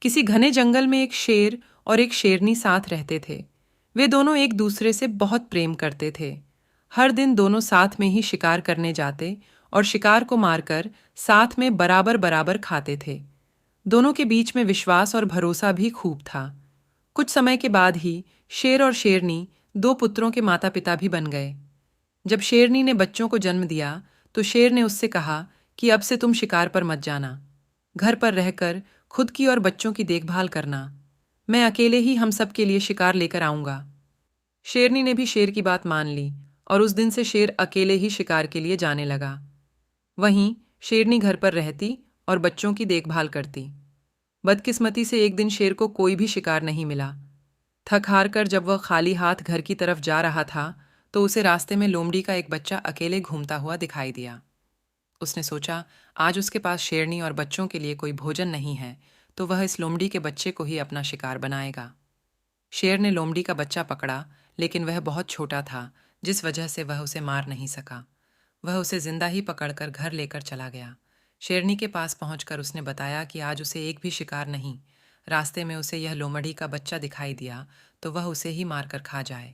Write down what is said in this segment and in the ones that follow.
किसी घने जंगल में एक शेर और एक शेरनी साथ रहते थे। वे दोनों एक दूसरे से बहुत प्रेम करते थे। हर दिन दोनों साथ में ही शिकार करने जाते और शिकार को मारकर साथ में बराबर बराबर खाते थे। दोनों के बीच में विश्वास और भरोसा भी खूब था। कुछ समय के बाद ही शेर और शेरनी दो पुत्रों के माता पिता भी बन गए। जब शेरनी ने बच्चों को जन्म दिया तो शेर ने उससे कहा कि अब से तुम शिकार पर मत जाना। घर पर रहकर खुद की और बच्चों की देखभाल करना। मैं अकेले ही हम सब के लिए शिकार लेकर आऊंगा। शेरनी ने भी शेर की बात मान ली और उस दिन से शेर अकेले ही शिकार के लिए जाने लगा। वहीं शेरनी घर पर रहती और बच्चों की देखभाल करती। बदकिस्मती से एक दिन शेर को कोई भी शिकार नहीं मिला। थक हार कर जब वह खाली हाथ घर की तरफ जा रहा था तो उसे रास्ते में लोमड़ी का एक बच्चा अकेले घूमता हुआ दिखाई दिया। उसने सोचा, आज उसके पास शेरनी और बच्चों के लिए कोई भोजन नहीं है, तो वह इस लोमड़ी के बच्चे को ही अपना शिकार बनाएगा। शेर ने लोमड़ी का बच्चा पकड़ा, लेकिन वह बहुत छोटा था, जिस वजह से वह उसे मार नहीं सका। वह उसे जिंदा ही पकड़कर घर लेकर चला गया। शेरनी के पास पहुंचकर उसने बताया कि आज उसे एक भी शिकार नहीं। रास्ते में उसे यह लोमड़ी का बच्चा दिखाई दिया, तो वह उसे ही मारकर खा जाए।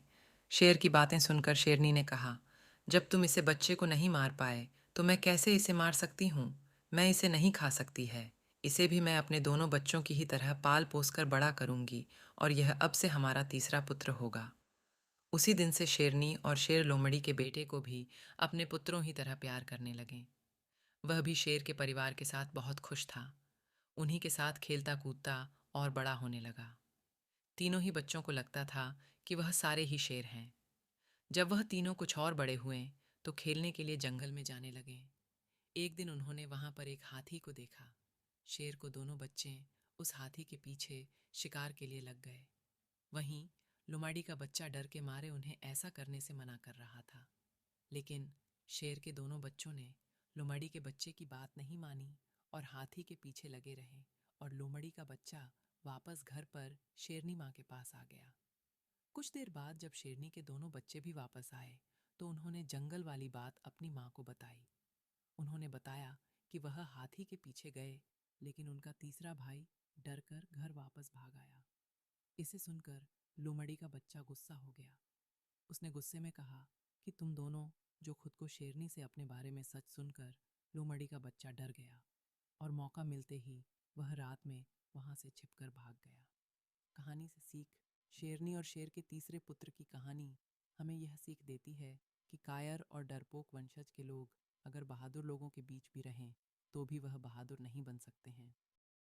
शेर की बातें सुनकर शेरनी ने कहा, जब तुम इसे बच्चे को नहीं मार पाए, तो मैं कैसे इसे मार सकती हूँ। मैं इसे नहीं खा सकती है। इसे भी मैं अपने दोनों बच्चों की ही तरह पाल पोस कर बड़ा करूंगी और यह अब से हमारा तीसरा पुत्र होगा। उसी दिन से शेरनी और शेर लोमड़ी के बेटे को भी अपने पुत्रों ही तरह प्यार करने लगे। वह भी शेर के परिवार के साथ बहुत खुश था। उन्हीं के साथ खेलता कूदता और बड़ा होने लगा। तीनों ही बच्चों को लगता था कि वह सारे ही शेर हैं। जब वह तीनों कुछ और बड़े हुए तो खेलने के लिए जंगल में जाने लगे। एक दिन उन्होंने वहां पर एक हाथी को देखा। शेर को दोनों बच्चे उस हाथी के पीछे शिकार के लिए लग गए। वहीं लोमड़ी का बच्चा डर के मारे उन्हें ऐसा करने से मना कर रहा था। लेकिन शेर के दोनों बच्चों ने लोमड़ी के बच्चे की बात नहीं मानी और हाथी के पीछे लगे रहे और लोमड़ी का बच्चा वापस घर पर शेरनी माँ के पास आ गया। कुछ देर बाद जब शेरनी के दोनों बच्चे भी वापस आए तो उन्होंने जंगल वाली बात अपनी माँ को बताई। उन्होंने बताया कि वह हाथी के पीछे गए, लेकिन उनका तीसरा भाई डर कर घर वापस भाग आया। इसे सुनकर लोमड़ी का बच्चा गुस्सा हो गया। उसने गुस्से में कहा कि तुम दोनों, जो खुद को शेरनी से अपने बारे में सच सुनकर लोमड़ी का बच्चा डर गया और मौका मिलते ही वह रात में वहां से छिपकर भाग गया। कहानी से सीख। शेरनी और शेर के तीसरे पुत्र की कहानी हमें यह सीख देती है कि कायर और डरपोक वंशज के लोग अगर बहादुर लोगों के बीच भी रहें तो भी वह बहादुर नहीं बन सकते हैं।